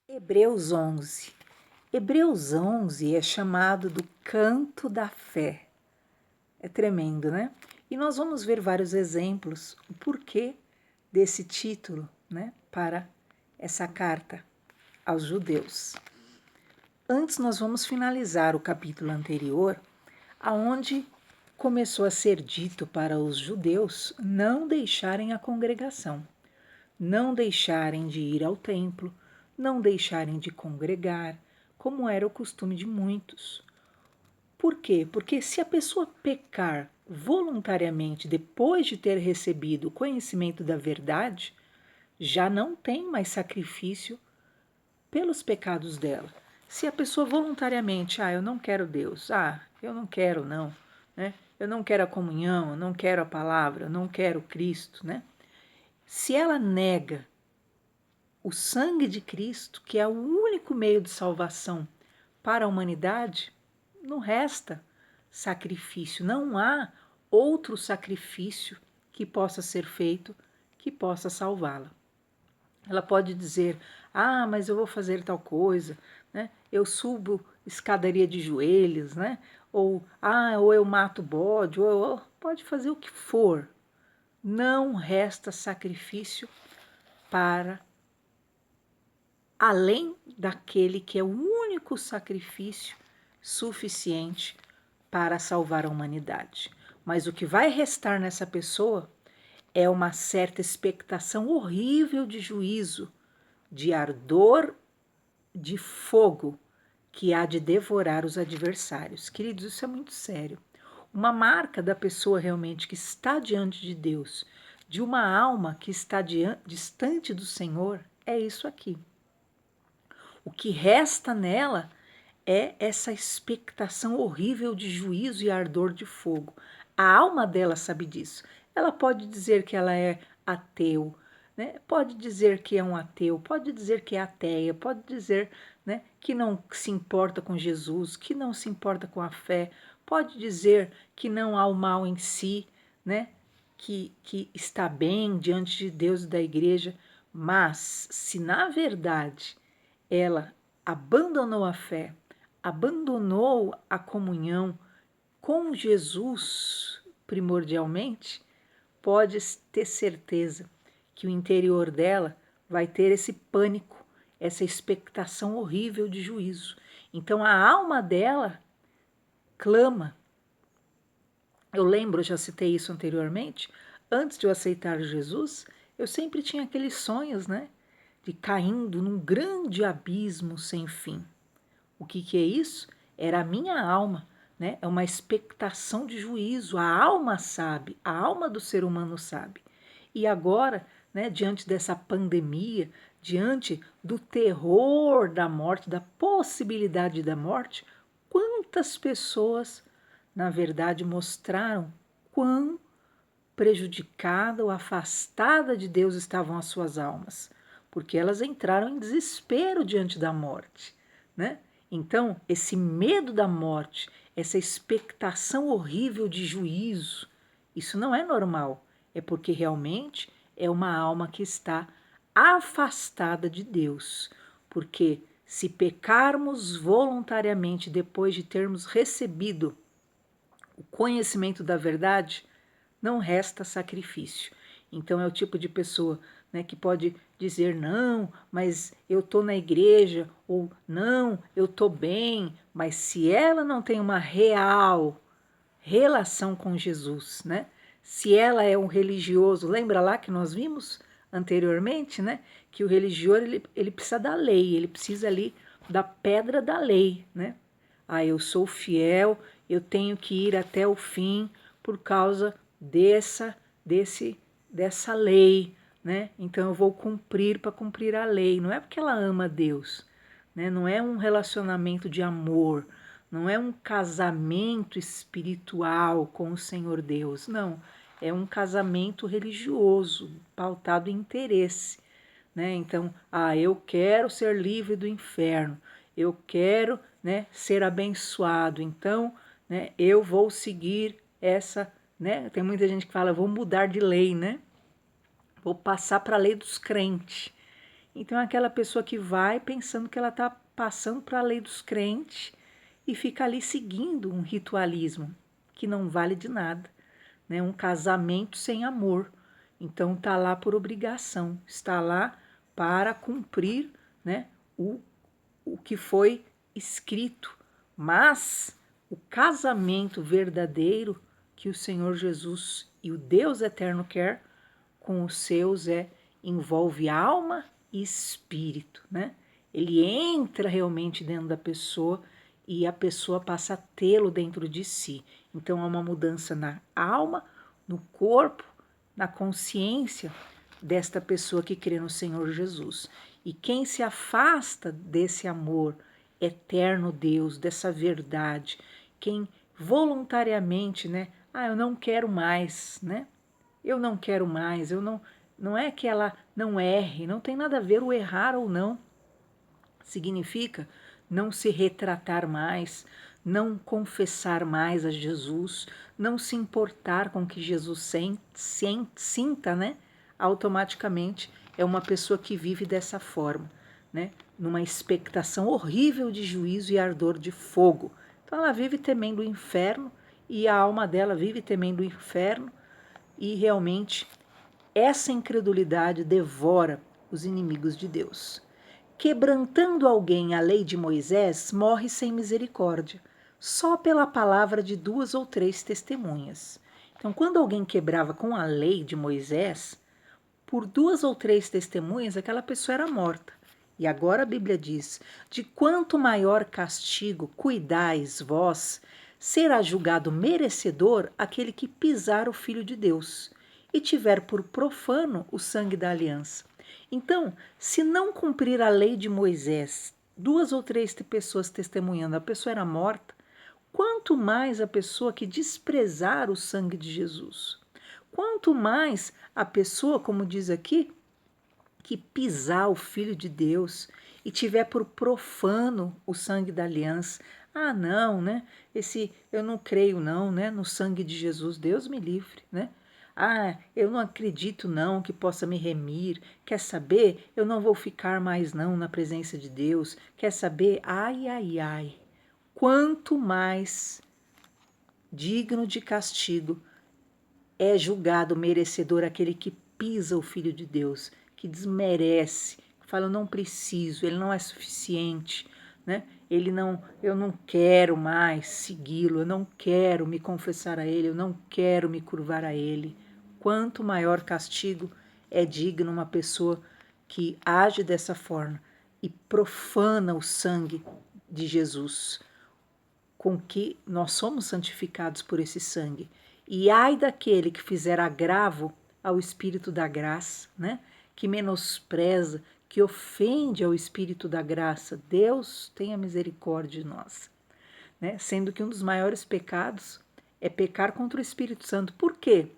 Hebreus 11. Hebreus 11 é chamado do canto da fé. É tremendo, né? E nós vamos ver vários exemplos, o porquê desse título, né, para essa carta aos judeus. Antes nós vamos finalizar o capítulo anterior, aonde começou a ser dito para os judeus não deixarem a congregação, não deixarem de ir ao templo, não deixarem de congregar, como era o costume de muitos. Por quê? Porque se a pessoa pecar voluntariamente depois de ter recebido o conhecimento da verdade, já não tem mais sacrifício pelos pecados dela. Se a pessoa voluntariamente, eu não quero Deus, eu não quero não, né? Eu não quero a comunhão, eu não quero a palavra, eu não quero Cristo, né? Se ela nega o sangue de Cristo, que é o único meio de salvação para a humanidade, não resta sacrifício, não há outro sacrifício que possa ser feito que possa salvá-la. Ela pode dizer, mas eu vou fazer tal coisa, né? Eu subo escadaria de joelhos, né? Ou eu mato bode, ou pode fazer o que for. Não resta sacrifício para além daquele que é o único sacrifício suficiente para salvar a humanidade. Mas o que vai restar nessa pessoa é uma certa expectação horrível de juízo, de ardor de fogo que há de devorar os adversários. Queridos, isso é muito sério. Uma marca da pessoa realmente que está diante de Deus, de uma alma que está distante do Senhor, é isso aqui. O que resta nela é essa expectação horrível de juízo e ardor de fogo. A alma dela sabe disso. Ela pode dizer que ela é ateu, né? Pode dizer que é um ateu, pode dizer que é ateia, pode dizer, né, que não se importa com Jesus, que não se importa com a fé, pode dizer que não há o mal em si, né, que está bem diante de Deus e da igreja, mas se na verdade ela abandonou a fé, abandonou a comunhão com Jesus primordialmente, pode ter certeza que o interior dela vai ter esse pânico, essa expectação horrível de juízo. Então a alma dela clama. Eu lembro, já citei isso anteriormente, antes de eu aceitar Jesus, eu sempre tinha aqueles sonhos, né? De caindo num grande abismo sem fim. O que é isso? Era a minha alma, né? É uma expectação de juízo. A alma sabe, a alma do ser humano sabe. E agora, né, diante dessa pandemia, diante do terror da morte, da possibilidade da morte, quantas pessoas, na verdade, mostraram quão prejudicada ou afastada de Deus estavam as suas almas, porque elas entraram em desespero diante da morte, né? Então, esse medo da morte, essa expectação horrível de juízo, isso não é normal, é porque realmente é uma alma que está afastada de Deus, porque se pecarmos voluntariamente depois de termos recebido o conhecimento da verdade, não resta sacrifício. Então é o tipo de pessoa, né, que pode dizer não, mas eu estou na igreja, ou não, eu estou bem, mas se ela não tem uma real relação com Jesus, né? Se ela é um religioso, lembra lá que nós vimos anteriormente, né? Que o religioso ele precisa da lei, ele precisa ali da pedra da lei, né? Eu sou fiel, eu tenho que ir até o fim por causa dessa lei, né? Então eu vou cumprir para cumprir a lei. Não é porque ela ama Deus, né? Não é um relacionamento de amor, não é um casamento espiritual com o Senhor Deus, não. É um casamento religioso, pautado em interesse, né? Então, eu quero ser livre do inferno, eu quero, né, ser abençoado, então, né, eu vou seguir essa, né? Tem muita gente que fala, vou mudar de lei, né? Vou passar para a lei dos crentes. Então é aquela pessoa que vai pensando que ela está passando para a lei dos crentes e fica ali seguindo um ritualismo que não vale de nada, né? Um casamento sem amor. Então está lá por obrigação, está lá para cumprir, né, o que foi escrito. Mas o casamento verdadeiro que o Senhor Jesus e o Deus eterno quer com os seus envolve alma e espírito, né? Ele entra realmente dentro da pessoa e a pessoa passa a tê-lo dentro de si. Então há uma mudança na alma, no corpo, na consciência desta pessoa que crê no Senhor Jesus. E quem se afasta desse amor eterno Deus, dessa verdade, quem voluntariamente, né? Eu não quero mais, né? Eu não quero mais, não é que ela não erre, não tem nada a ver o errar ou não. Significa não se retratar mais, não confessar mais a Jesus, não se importar com o que Jesus sinta, né? Automaticamente é uma pessoa que vive dessa forma, né? Numa expectação horrível de juízo e ardor de fogo. Então ela vive temendo o inferno e a alma dela vive temendo o inferno e realmente essa incredulidade devora os inimigos de Deus. Quebrantando alguém a lei de Moisés, morre sem misericórdia, só pela palavra de 2 ou 3 testemunhas. Então, quando alguém quebrava com a lei de Moisés, por 2 ou 3 testemunhas, aquela pessoa era morta. E agora a Bíblia diz: de quanto maior castigo cuidais vós, será julgado merecedor aquele que pisar o Filho de Deus e tiver por profano o sangue da aliança. Então, se não cumprir a lei de Moisés, 2 ou 3 pessoas testemunhando, a pessoa era morta, quanto mais a pessoa que desprezar o sangue de Jesus. Quanto mais a pessoa, como diz aqui, que pisar o Filho de Deus e tiver por profano o sangue da aliança. Não, né? Eu não creio não, né, no sangue de Jesus. Deus me livre, né? Eu não acredito não que possa me remir. Quer saber? Eu não vou ficar mais não na presença de Deus. Quer saber? Ai, ai, ai. Quanto mais digno de castigo é julgado merecedor aquele que pisa o Filho de Deus, que desmerece, que fala, eu não preciso, ele não é suficiente, né? Eu não quero mais segui-lo, eu não quero me confessar a ele, eu não quero me curvar a ele. Quanto maior castigo é digno uma pessoa que age dessa forma e profana o sangue de Jesus, com que nós somos santificados por esse sangue. E ai daquele que fizer agravo ao Espírito da graça, né? Que menospreza, que ofende ao Espírito da graça. Deus tenha misericórdia de nós, né? Sendo que um dos maiores pecados é pecar contra o Espírito Santo. Por quê?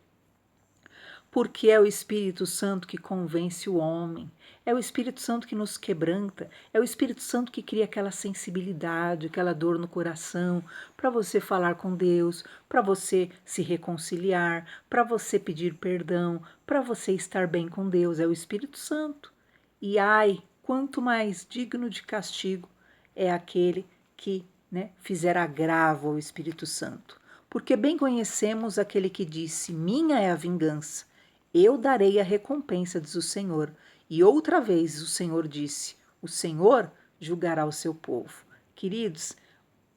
Porque é o Espírito Santo que convence o homem, é o Espírito Santo que nos quebranta, é o Espírito Santo que cria aquela sensibilidade, aquela dor no coração, para você falar com Deus, para você se reconciliar, para você pedir perdão, para você estar bem com Deus, é o Espírito Santo. E ai, quanto mais digno de castigo é aquele que, né, fizer agravo ao Espírito Santo. Porque bem conhecemos aquele que disse: minha é a vingança, eu darei a recompensa, diz o Senhor. E outra vez o Senhor disse: o Senhor julgará o seu povo. Queridos,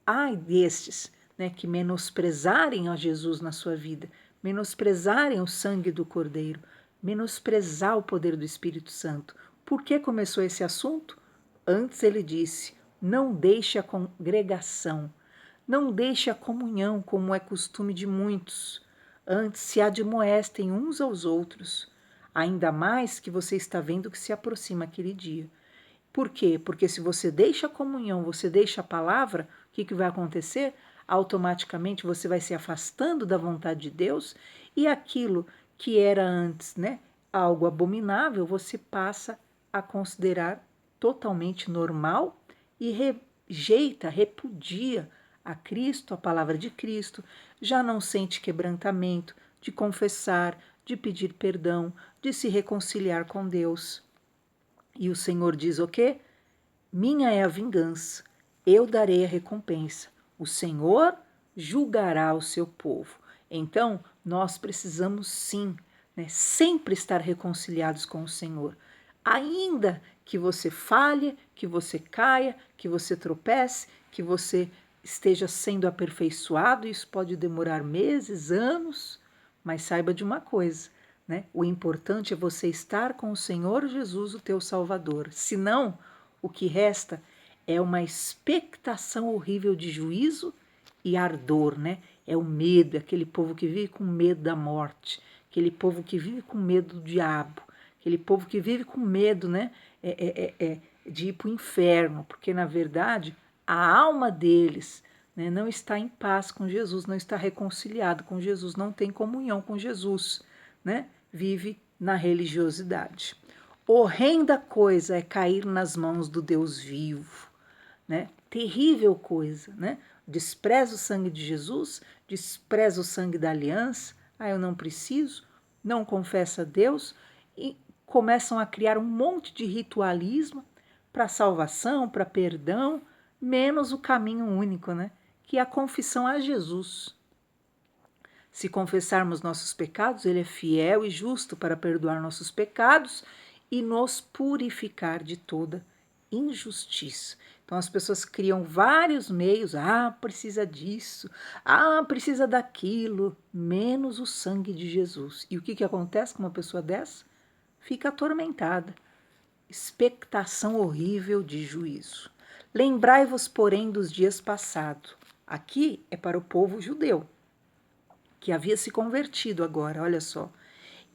ai destes, né, que menosprezarem a Jesus na sua vida, menosprezarem o sangue do Cordeiro, menosprezar o poder do Espírito Santo. Por que começou esse assunto? Antes ele disse: não deixe a congregação, não deixe a comunhão, como é costume de muitos. Antes se admoestem uns aos outros, ainda mais que você está vendo que se aproxima aquele dia. Por quê? Porque se você deixa a comunhão, você deixa a palavra, o que vai acontecer? Automaticamente você vai se afastando da vontade de Deus e aquilo que era antes, né, algo abominável, você passa a considerar totalmente normal e rejeita, repudia a Cristo, a palavra de Cristo, já não sente quebrantamento de confessar, de pedir perdão, de se reconciliar com Deus. E o Senhor diz o quê? Minha é a vingança, eu darei a recompensa. O Senhor julgará o seu povo. Então, nós precisamos sim, né, sempre estar reconciliados com o Senhor. Ainda que você falhe, que você caia, que você tropece, que você esteja sendo aperfeiçoado, isso pode demorar meses, anos, mas saiba de uma coisa, né? O importante é você estar com o Senhor Jesus, o teu Salvador. Senão, o que resta é uma expectação horrível de juízo e ardor, né? É o medo, aquele povo que vive com medo da morte, aquele povo que vive com medo do diabo, aquele povo que vive com medo, né? De ir para o inferno, porque na verdade a alma deles, né, não está em paz com Jesus, não está reconciliado com Jesus, não tem comunhão com Jesus, né? Vive na religiosidade. Horrenda coisa é cair nas mãos do Deus vivo, né? Terrível coisa, né? Despreza o sangue de Jesus, despreza o sangue da aliança, eu não preciso, não confessa a Deus, e começam a criar um monte de ritualismo para salvação, para perdão, menos o caminho único, né? Que é a confissão a Jesus. Se confessarmos nossos pecados, ele é fiel e justo para perdoar nossos pecados e nos purificar de toda injustiça. Então as pessoas criam vários meios, precisa disso, precisa daquilo, menos o sangue de Jesus. E o que acontece com uma pessoa dessa? Fica atormentada. Expectação horrível de juízo. Lembrai-vos, porém, dos dias passados. Aqui é para o povo judeu, que havia se convertido agora, olha só,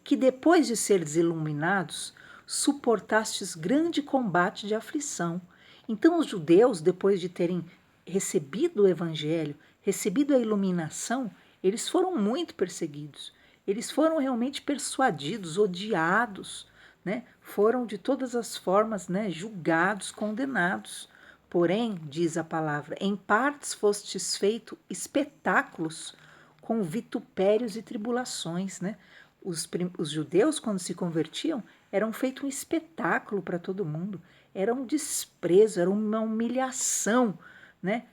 que depois de seres iluminados, suportastes grande combate de aflição. Então os judeus, depois de terem recebido o evangelho, recebido a iluminação, eles foram muito perseguidos. Eles foram realmente persuadidos, odiados, né? Foram de todas as formas, né, julgados, condenados. Porém, diz a palavra, em partes fostes feito espetáculos com vitupérios e tribulações, né? Os judeus, quando se convertiam, eram feito um espetáculo para todo mundo, era um desprezo, era uma humilhação, né?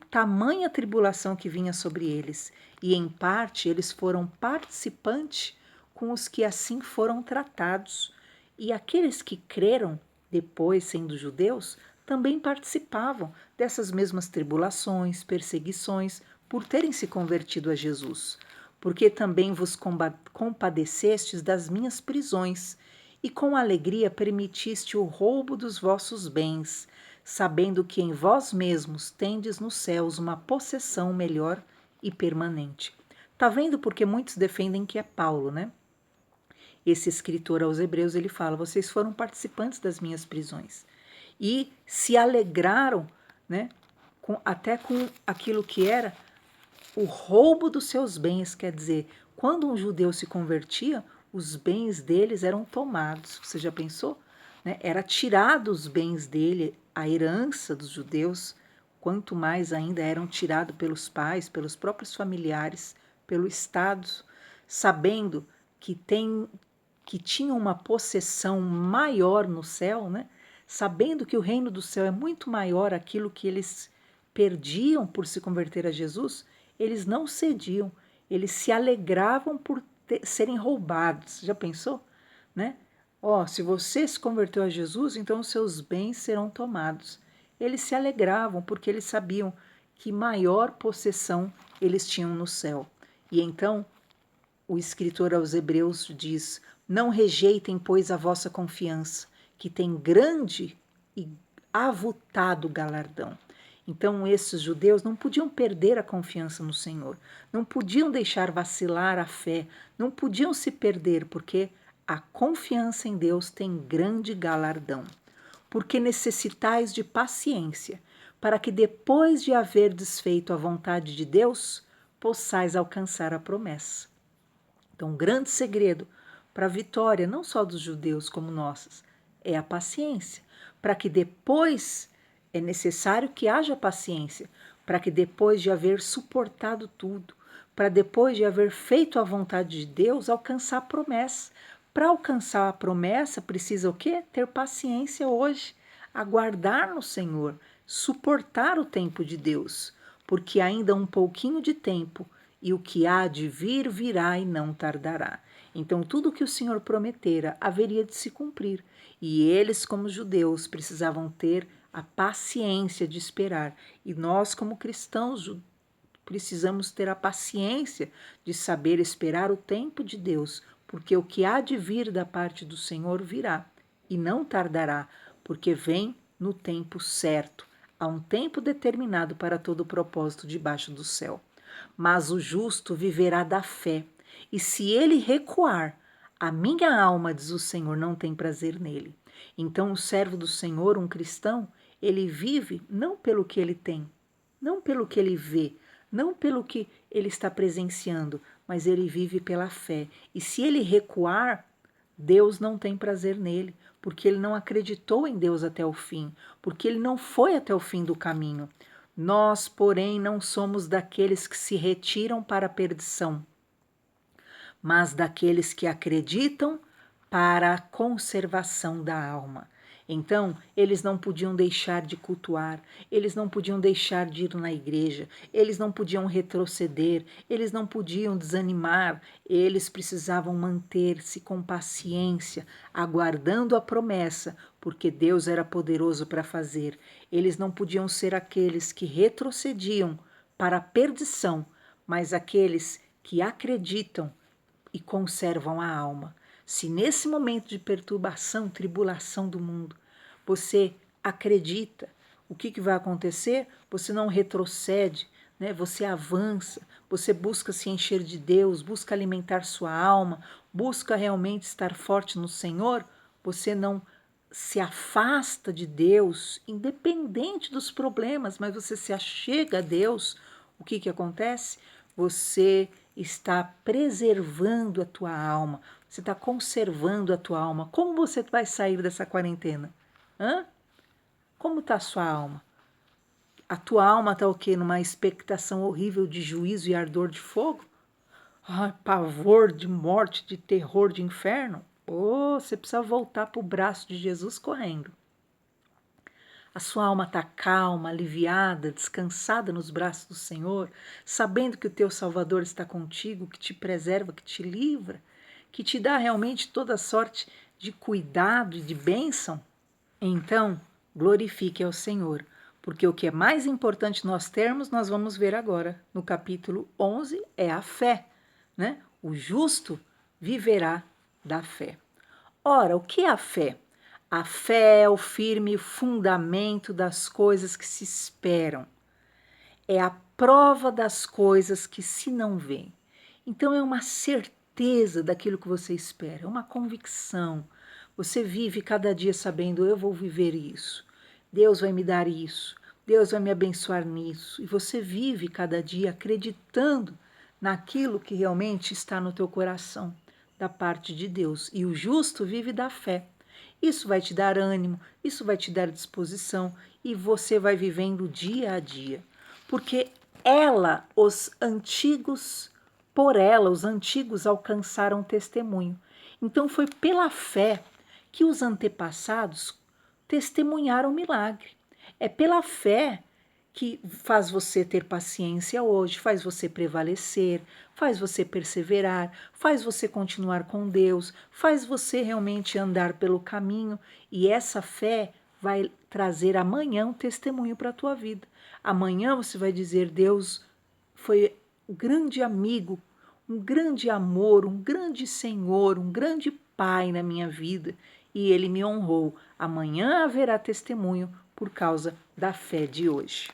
Tamanha tribulação que vinha sobre eles, e em parte eles foram participantes com os que assim foram tratados, e aqueles que creram depois, sendo judeus, também participavam dessas mesmas tribulações, perseguições, por terem se convertido a Jesus, porque também vos compadecestes das minhas prisões, e com alegria permitiste o roubo dos vossos bens, sabendo que em vós mesmos tendes nos céus uma possessão melhor e permanente. Tá vendo porque muitos defendem que é Paulo, né? Esse escritor aos Hebreus, ele fala, vocês foram participantes das minhas prisões e se alegraram, né, até com aquilo que era o roubo dos seus bens, quer dizer, quando um judeu se convertia, os bens deles eram tomados. Você já pensou? Né? Era tirado os bens dele, a herança dos judeus, quanto mais ainda eram tirados pelos pais, pelos próprios familiares, pelo Estado, sabendo que tinham uma possessão maior no céu, né? Sabendo que o reino do céu é muito maior aquilo que eles perdiam por se converter a Jesus, eles não cediam, eles se alegravam por serem roubados. Já pensou? Né? Se você se converteu a Jesus, então os seus bens serão tomados. Eles se alegravam porque eles sabiam que maior possessão eles tinham no céu. E então o escritor aos Hebreus diz, não rejeitem, pois, a vossa confiança, que tem grande e avultado galardão. Então, esses judeus não podiam perder a confiança no Senhor, não podiam deixar vacilar a fé, não podiam se perder, porque a confiança em Deus tem grande galardão. Porque necessitais de paciência, para que depois de haver desfeito a vontade de Deus, possais alcançar a promessa. Então, um grande segredo para a vitória, não só dos judeus como nossas, é a paciência, para que depois é necessário que haja paciência, para que depois de haver suportado tudo, para depois de haver feito a vontade de Deus, alcançar a promessa, Para alcançar a promessa, precisa o quê? Ter paciência hoje, aguardar no Senhor, suportar o tempo de Deus, porque ainda um pouquinho de tempo e o que há de vir virá e não tardará. Então, tudo que o Senhor prometera haveria de se cumprir, e eles, como judeus, precisavam ter a paciência de esperar, e nós, como cristãos, precisamos ter a paciência de saber esperar o tempo de Deus, porque o que há de vir da parte do Senhor virá e não tardará, porque vem no tempo certo. Há um tempo determinado para todo o propósito debaixo do céu. Mas o justo viverá da fé, e se ele recuar, a minha alma, diz o Senhor, não tem prazer nele. Então, o servo do Senhor, um cristão, ele vive não pelo que ele tem, não pelo que ele vê, não pelo que ele está presenciando, mas ele vive pela fé. E se ele recuar, Deus não tem prazer nele, porque ele não acreditou em Deus até o fim, porque ele não foi até o fim do caminho. Nós, porém, não somos daqueles que se retiram para a perdição, mas daqueles que acreditam para a conservação da alma. Então, eles não podiam deixar de cultuar, eles não podiam deixar de ir na igreja, eles não podiam retroceder, eles não podiam desanimar, eles precisavam manter-se com paciência, aguardando a promessa, porque Deus era poderoso para fazer. Eles não podiam ser aqueles que retrocediam para a perdição, mas aqueles que acreditam e conservam a alma. Se nesse momento de perturbação, tribulação do mundo, você acredita, o que vai acontecer? Você não retrocede, né? Você avança, você busca se encher de Deus, busca alimentar sua alma, busca realmente estar forte no Senhor, você não se afasta de Deus, independente dos problemas, mas você se achega a Deus, o que acontece? Você está preservando a tua alma, você está conservando a tua alma. Como você vai sair dessa quarentena? Hã? Como está a sua alma? A tua alma está o quê? Numa expectação horrível de juízo e ardor de fogo? Ai, pavor de morte, de terror, de inferno? Oh, você precisa voltar para o braço de Jesus correndo. A sua alma está calma, aliviada, descansada nos braços do Senhor, sabendo que o teu Salvador está contigo, que te preserva, que te livra, que te dá realmente toda sorte de cuidado e de bênção? Então, glorifique ao Senhor, porque o que é mais importante nós termos, nós vamos ver agora. No capítulo 11 é a fé, né? O justo viverá da fé. Ora, o que é a fé? A fé é o firme fundamento das coisas que se esperam. É a prova das coisas que se não veem. Então é uma certeza daquilo que você espera, é uma convicção. Você vive cada dia sabendo, eu vou viver isso. Deus vai me dar isso. Deus vai me abençoar nisso. E você vive cada dia acreditando naquilo que realmente está no teu coração, da parte de Deus. E o justo vive da fé. Isso vai te dar ânimo, isso vai te dar disposição e você vai vivendo dia a dia. Porque por ela, os antigos alcançaram testemunho. Então foi pela fé que os antepassados testemunharam o milagre. É pela fé que faz você ter paciência hoje, faz você prevalecer, faz você perseverar, faz você continuar com Deus, faz você realmente andar pelo caminho, e essa fé vai trazer amanhã um testemunho para a tua vida. Amanhã você vai dizer, Deus foi um grande amigo, um grande amor, um grande Senhor, um grande Pai na minha vida, e Ele me honrou. Amanhã haverá testemunho por causa da fé de hoje.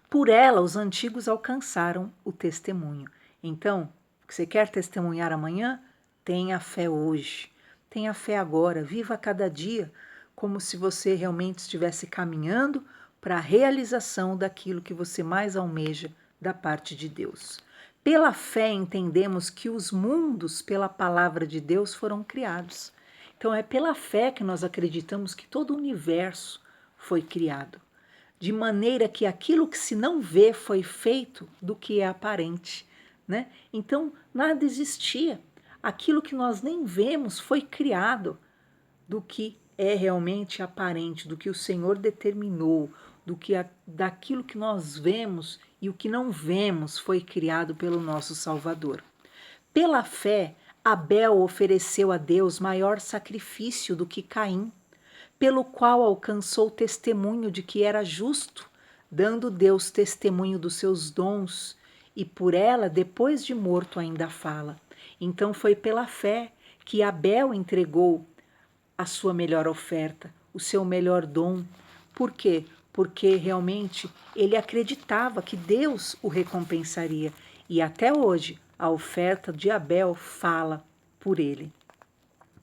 Por ela, os antigos alcançaram o testemunho. Então, você quer testemunhar amanhã? Tenha fé hoje. Tenha fé agora. Viva cada dia como se você realmente estivesse caminhando para a realização daquilo que você mais almeja da parte de Deus. Pela fé entendemos que os mundos, pela palavra de Deus, foram criados. Então é pela fé que nós acreditamos que todo o universo foi criado, de maneira que aquilo que se não vê foi feito do que é aparente, né? Então nada existia. aquilo que nós nem vemos foi criado do que é realmente aparente, do que o Senhor determinou, daquilo que nós vemos e o que não vemos foi criado pelo nosso Salvador. Pela fé, Abel ofereceu a Deus maior sacrifício do que Caim, pelo qual alcançou testemunho de que era justo, dando Deus testemunho dos seus dons, e por ela, depois de morto, ainda fala. Então foi pela fé que Abel entregou a sua melhor oferta, o seu melhor dom. Por quê? Porque realmente ele acreditava que Deus o recompensaria. E até hoje a oferta de Abel fala por ele.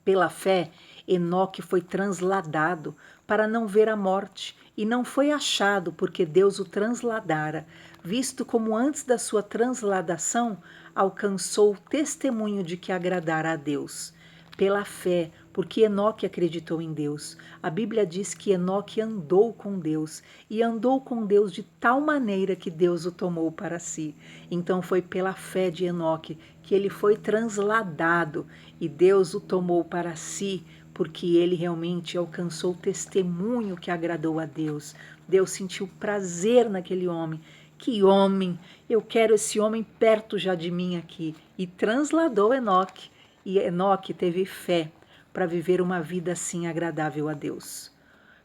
Pela fé, Enoque foi transladado para não ver a morte, e não foi achado porque Deus o transladara, visto como antes da sua transladação alcançou o testemunho de que agradara a Deus. Pela fé, porque Enoque acreditou em Deus. A Bíblia diz que Enoque andou com Deus, e andou com Deus de tal maneira que Deus o tomou para si. Então foi pela fé de Enoque que ele foi transladado, e Deus o tomou para si, porque ele realmente alcançou o testemunho que agradou a Deus. Deus sentiu prazer naquele homem. Que homem! Eu quero esse homem perto já de mim aqui. E transladou Enoque. E Enoque teve fé para viver uma vida assim agradável a Deus.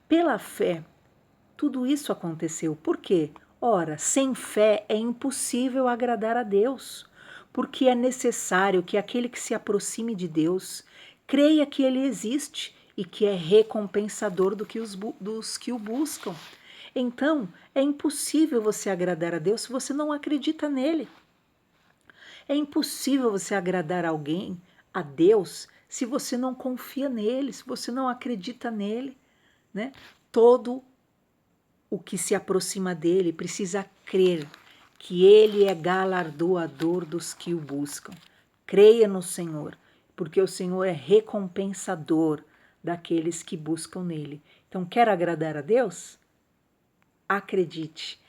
Pela fé, tudo isso aconteceu. Por quê? Ora, sem fé é impossível agradar a Deus, porque é necessário que aquele que se aproxime de Deus creia que Ele existe e que é recompensador dos que o buscam. Então, é impossível você agradar a Deus se você não acredita nele. É impossível você agradar alguém, a Deus, se você não confia nele, se você não acredita nele, né? Todo o que se aproxima dele precisa crer que ele é galardoador dos que o buscam. Creia no Senhor, porque o Senhor é recompensador daqueles que buscam nele. Então, quer agradar a Deus? Acredite,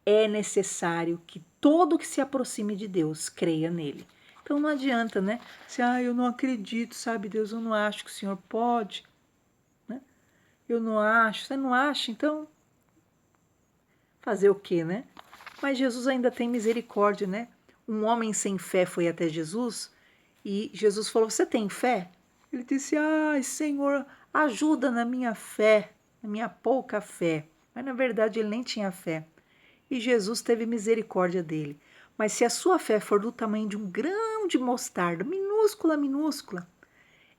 é necessário que todo que se aproxime de Deus creia nele. Então não adianta, né? Se, eu não acredito, sabe, Deus, eu não acho que o Senhor pode, né? Eu não acho, você não acha, então fazer o quê, né? Mas Jesus ainda tem misericórdia, né? Um homem sem fé foi até Jesus e Jesus falou: você tem fé? Ele disse: ai, Senhor, ajuda na minha fé, na minha pouca fé. Mas na verdade ele nem tinha fé. E Jesus teve misericórdia dele. Mas se a sua fé for do tamanho de um grão de mostarda, minúscula, minúscula,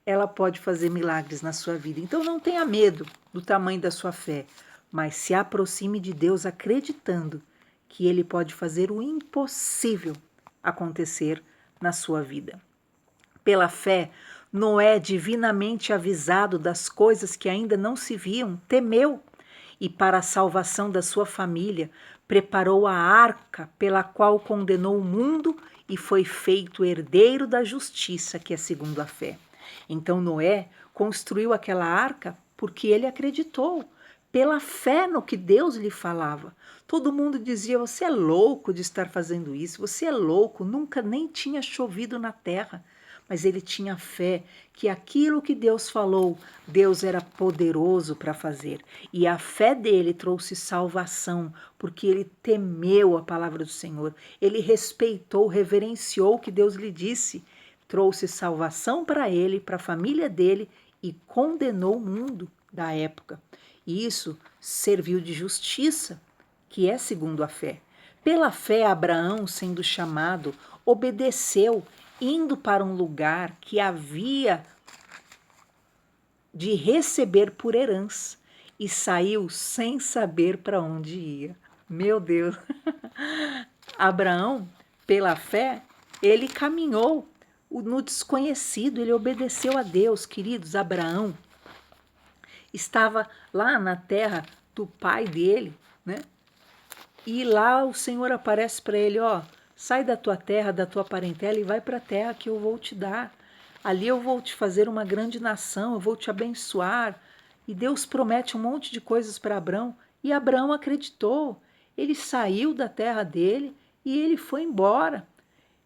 ela pode fazer milagres na sua vida. Então não tenha medo do tamanho da sua fé, mas se aproxime de Deus acreditando que Ele pode fazer o impossível acontecer na sua vida. Pela fé, Noé, divinamente avisado das coisas que ainda não se viam, temeu e, para a salvação da sua família, preparou a arca pela qual condenou o mundo e foi feito herdeiro da justiça, que é segundo a fé. Então Noé construiu aquela arca porque ele acreditou, pela fé no que Deus lhe falava. Todo mundo dizia: você é louco de estar fazendo isso, você é louco, nunca nem tinha chovido na terra. Mas ele tinha fé que aquilo que Deus falou, Deus era poderoso para fazer. E a fé dele trouxe salvação, porque ele temeu a palavra do Senhor. Ele respeitou, reverenciou o que Deus lhe disse. Trouxe salvação para ele, para a família dele e condenou o mundo da época. E isso serviu de justiça, que é segundo a fé. Pela fé, Abraão, sendo chamado, obedeceu, indo para um lugar que havia de receber por herança, e saiu sem saber para onde ia. Meu Deus! Abraão, pela fé, ele caminhou no desconhecido, ele obedeceu a Deus, queridos. Abraão estava lá na terra do pai dele, né? E lá o Senhor aparece para ele: ó, sai da tua terra, da tua parentela e vai para a terra que eu vou te dar. Ali eu vou te fazer uma grande nação, eu vou te abençoar. E Deus promete um monte de coisas para Abraão. E Abraão acreditou. Ele saiu da terra dele e ele foi embora.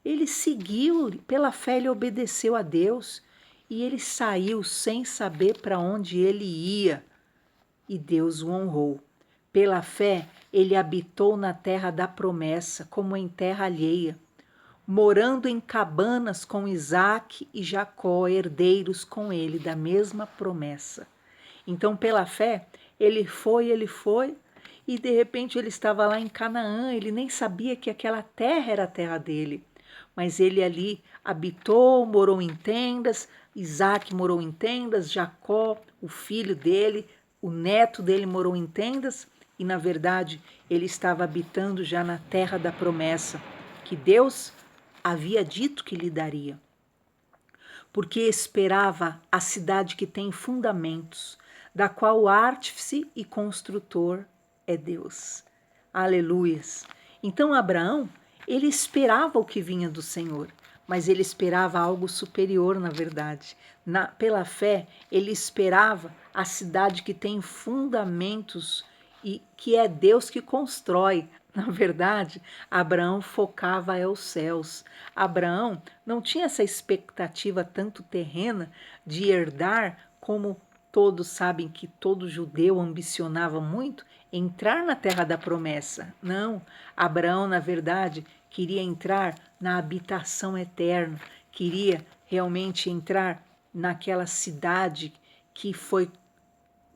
ele seguiu, pela fé ele obedeceu a Deus e ele saiu sem saber para onde ele ia e Deus o honrou. Pela fé ele habitou na terra da promessa, como em terra alheia, morando em cabanas com Isaque e Jacó, herdeiros com ele da mesma promessa. Então, pela fé, ele foi, e de repente ele estava lá em Canaã, ele nem sabia que aquela terra era a terra dele. Mas ele ali habitou, morou em tendas, Isaque morou em tendas, Jacó, o filho dele, o neto dele morou em tendas, e na verdade ele estava habitando já na terra da promessa, que Deus havia dito que lhe daria. Porque esperava a cidade que tem fundamentos, da qual o artífice e construtor é Deus. Aleluias! Então Abraão, ele esperava o que vinha do Senhor, mas ele esperava algo superior, na verdade. Pela fé, ele esperava a cidade que tem fundamentos e que é Deus que constrói. Na verdade, Abraão focava aos céus. Abraão não tinha essa expectativa tanto terrena de herdar, como todos sabem que todo judeu ambicionava muito, entrar na terra da promessa. Não, Abraão, na verdade, queria entrar na habitação eterna, queria realmente entrar naquela cidade que foi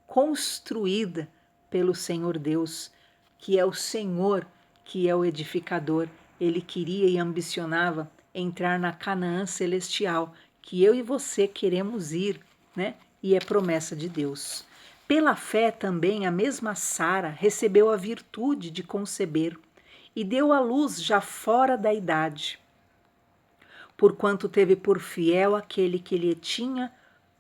construída pelo Senhor Deus, que é o Senhor, que é o edificador. Ele queria e ambicionava entrar na Canaã celestial, que eu e você queremos ir, né? E é promessa de Deus. Pela fé também a mesma Sara recebeu a virtude de conceber e deu à luz já fora da idade, porquanto teve por fiel aquele que lhe tinha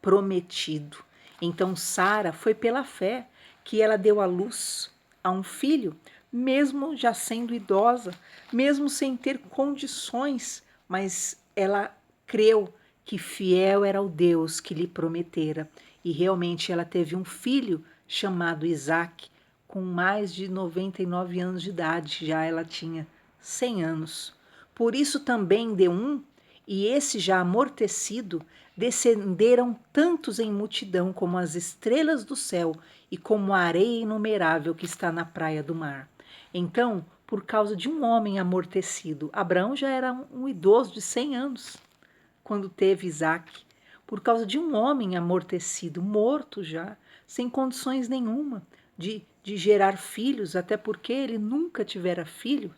prometido. Então Sara foi pela fé que ela deu à luz a um filho, mesmo já sendo idosa, mesmo sem ter condições, mas ela creu que fiel era o Deus que lhe prometera. E realmente ela teve um filho chamado Isaque, com mais de 99 anos de idade, já ela tinha 100 anos. Por isso também de um, e esse já amortecido, descenderam tantos em multidão como as estrelas do céu e como a areia inumerável que está na praia do mar. Então, por causa de um homem amortecido, Abraão já era um idoso de 100 anos quando teve Isaque. Por causa de um homem amortecido, morto já, sem condições nenhuma de gerar filhos, até porque ele nunca tivera filho,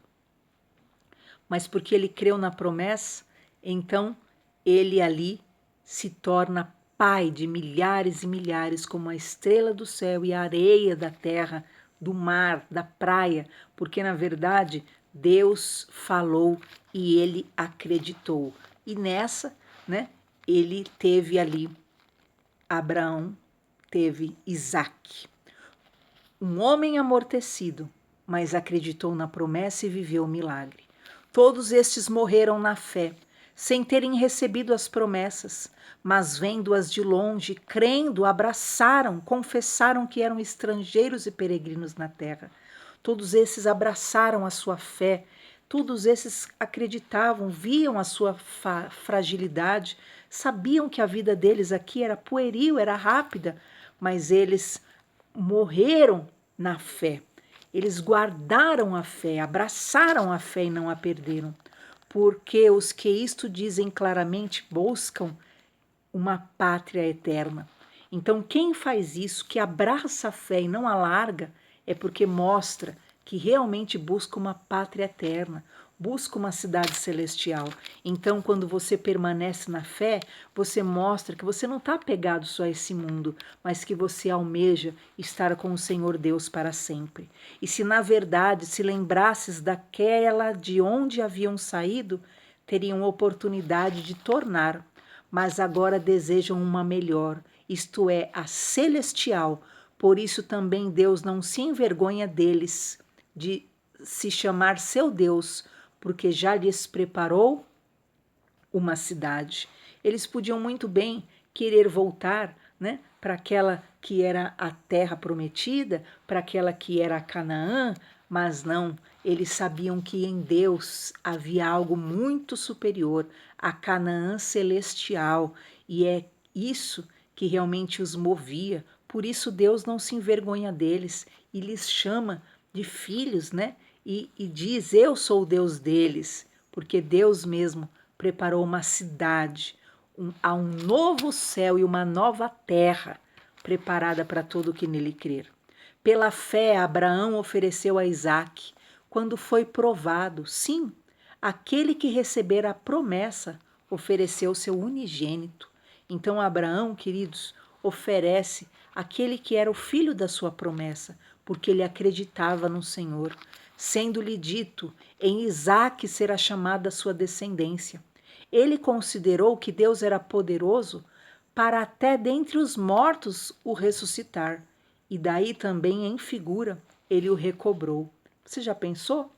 mas porque ele creu na promessa, então ele ali se torna pai de milhares e milhares, como a estrela do céu e a areia da terra, do mar, da praia, porque na verdade Deus falou e ele acreditou. E nessa, né, ele teve ali, Abraão teve Isaque, um homem amortecido, mas acreditou na promessa e viveu o milagre. Todos estes morreram na fé, sem terem recebido as promessas, mas vendo-as de longe, crendo, abraçaram, confessaram que eram estrangeiros e peregrinos na terra. Todos esses abraçaram a sua fé, todos esses acreditavam, viam a sua fragilidade, sabiam que a vida deles aqui era pueril, era rápida, mas eles morreram na fé. Eles guardaram a fé, abraçaram a fé e não a perderam. Porque os que isto dizem claramente buscam uma pátria eterna. Então, quem faz isso, que abraça a fé e não a larga, é porque mostra que realmente busca uma pátria eterna, busca uma cidade celestial. Então, quando você permanece na fé, você mostra que você não está apegado só a esse mundo, mas que você almeja estar com o Senhor Deus para sempre. E se na verdade se lembrasses daquela de onde haviam saído, teriam oportunidade de tornar, mas agora desejam uma melhor, isto é, a celestial. Por isso também Deus não se envergonha deles, de se chamar seu Deus, porque já lhes preparou uma cidade. Eles podiam muito bem querer voltar, né, para aquela que era a terra prometida, para aquela que era a Canaã, Mas não, eles sabiam que em Deus havia algo muito superior, a Canaã celestial, e é isso que realmente os movia. Por isso Deus não se envergonha deles e lhes chama de filhos, né? E diz: Eu sou o Deus deles, porque Deus mesmo preparou uma cidade, há um novo céu e uma nova terra preparada para todo o que nele crer. Pela fé, Abraão ofereceu a Isaque, quando foi provado. Sim, aquele que recebera a promessa ofereceu seu unigênito. Então, Abraão, queridos, oferece aquele que era o filho da sua promessa, porque ele acreditava no Senhor, sendo-lhe dito: em Isaque será chamada a sua descendência. Ele considerou que Deus era poderoso para até dentre os mortos o ressuscitar, e daí também em figura ele o recobrou. Você já pensou?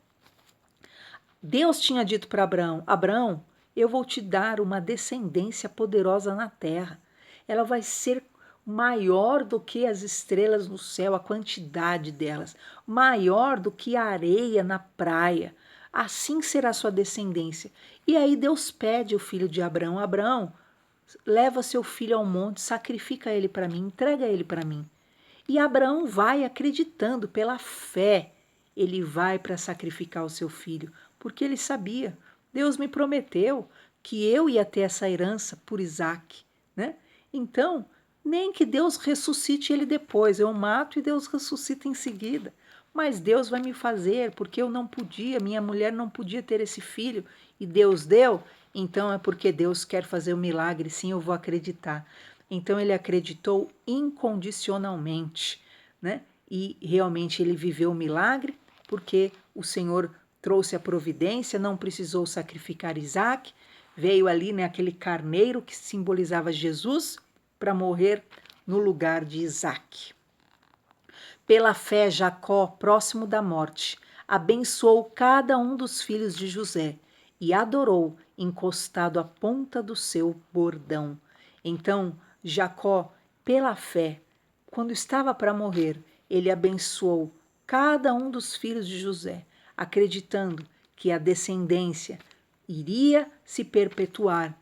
Deus tinha dito para Abraão: Abraão, eu vou te dar uma descendência poderosa na terra. Ela vai ser maior do que as estrelas no céu, a quantidade delas, maior do que a areia na praia. Assim será a sua descendência. E aí Deus pede o filho de Abraão: Abraão, leva seu filho ao monte, sacrifica ele para mim, entrega ele para mim. E Abraão vai acreditando pela fé. Ele vai para sacrificar o seu filho, porque ele sabia, Deus me prometeu que eu ia ter essa herança por Isaque, né? Então, nem que Deus ressuscite ele depois, eu mato e Deus ressuscita em seguida. Mas Deus vai me fazer, porque eu não podia, minha mulher não podia ter esse filho, e Deus deu, então é porque Deus quer fazer o milagre, sim, eu vou acreditar. Então ele acreditou incondicionalmente, né? E realmente ele viveu o milagre, porque o Senhor trouxe a providência, não precisou sacrificar Isaac, veio ali, né, aquele carneiro que simbolizava Jesus para morrer no lugar de Isaac. Pela fé, Jacó, próximo da morte, abençoou cada um dos filhos de José e adorou encostado à ponta do seu bordão. Então, Jacó, pela fé, quando estava para morrer, ele abençoou cada um dos filhos de José, acreditando que a descendência iria se perpetuar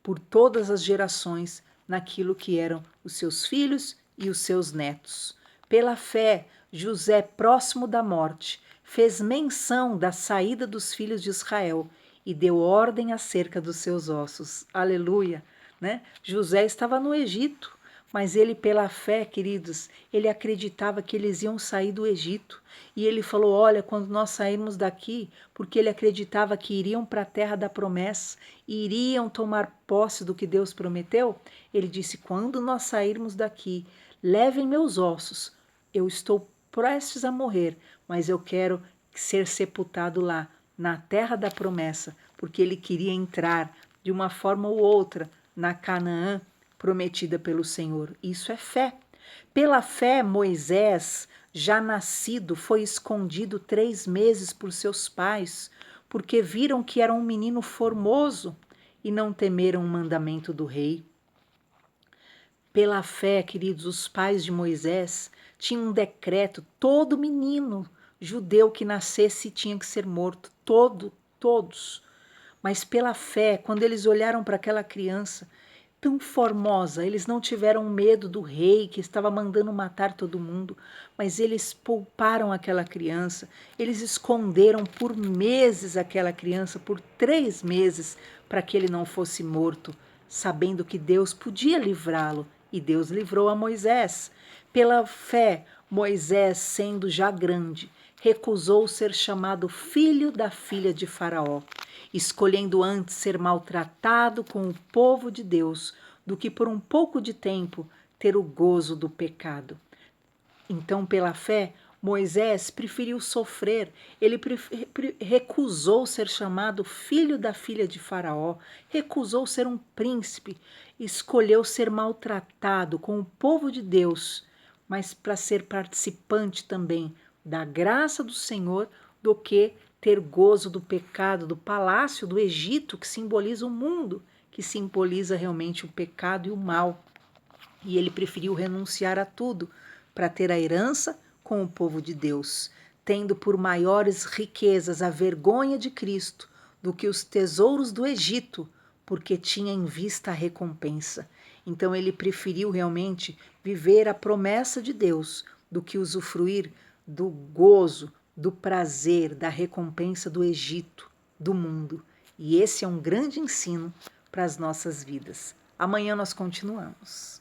por todas as gerações naquilo que eram os seus filhos e os seus netos. Pela fé, José, próximo da morte, fez menção da saída dos filhos de Israel e deu ordem acerca dos seus ossos. Aleluia! Né? José estava no Egito, mas ele, pela fé, queridos, ele acreditava que eles iam sair do Egito. E ele falou: olha, quando nós sairmos daqui, porque ele acreditava que iriam para a terra da promessa, iriam tomar posse do que Deus prometeu, ele disse: quando nós sairmos daqui, levem meus ossos. Eu estou prestes a morrer, mas eu quero ser sepultado lá, na terra da promessa, porque ele queria entrar de uma forma ou outra na Canaã prometida pelo Senhor. Isso é fé. Pela fé, Moisés, já nascido, foi escondido 3 meses por seus pais, porque viram que era um menino formoso e não temeram o mandamento do rei. Pela fé, queridos, os pais de Moisés tinham um decreto: todo menino judeu que nascesse tinha que ser morto, todos. Mas pela fé, quando eles olharam para aquela criança tão formosa, eles não tiveram medo do rei que estava mandando matar todo mundo, mas eles pouparam aquela criança, eles esconderam por meses aquela criança, por 3 meses, para que ele não fosse morto, sabendo que Deus podia livrá-lo, e Deus livrou a Moisés. Pela fé, Moisés, sendo já grande, recusou ser chamado filho da filha de Faraó, escolhendo antes ser maltratado com o povo de Deus do que por um pouco de tempo ter o gozo do pecado. Então, pela fé, Moisés preferiu sofrer, ele recusou ser chamado filho da filha de Faraó, recusou ser um príncipe, escolheu ser maltratado com o povo de Deus, mas para ser participante também da graça do Senhor, do que ter gozo do pecado, do palácio do Egito, que simboliza o mundo, que simboliza realmente o pecado e o mal. E ele preferiu renunciar a tudo para ter a herança com o povo de Deus. tendo por maiores riquezas a vergonha de Cristo do que os tesouros do Egito, porque tinha em vista a recompensa. Então ele preferiu realmente viver a promessa de Deus do que usufruir do gozo, do prazer, da recompensa do Egito, do mundo. E esse é um grande ensino para as nossas vidas. Amanhã nós continuamos.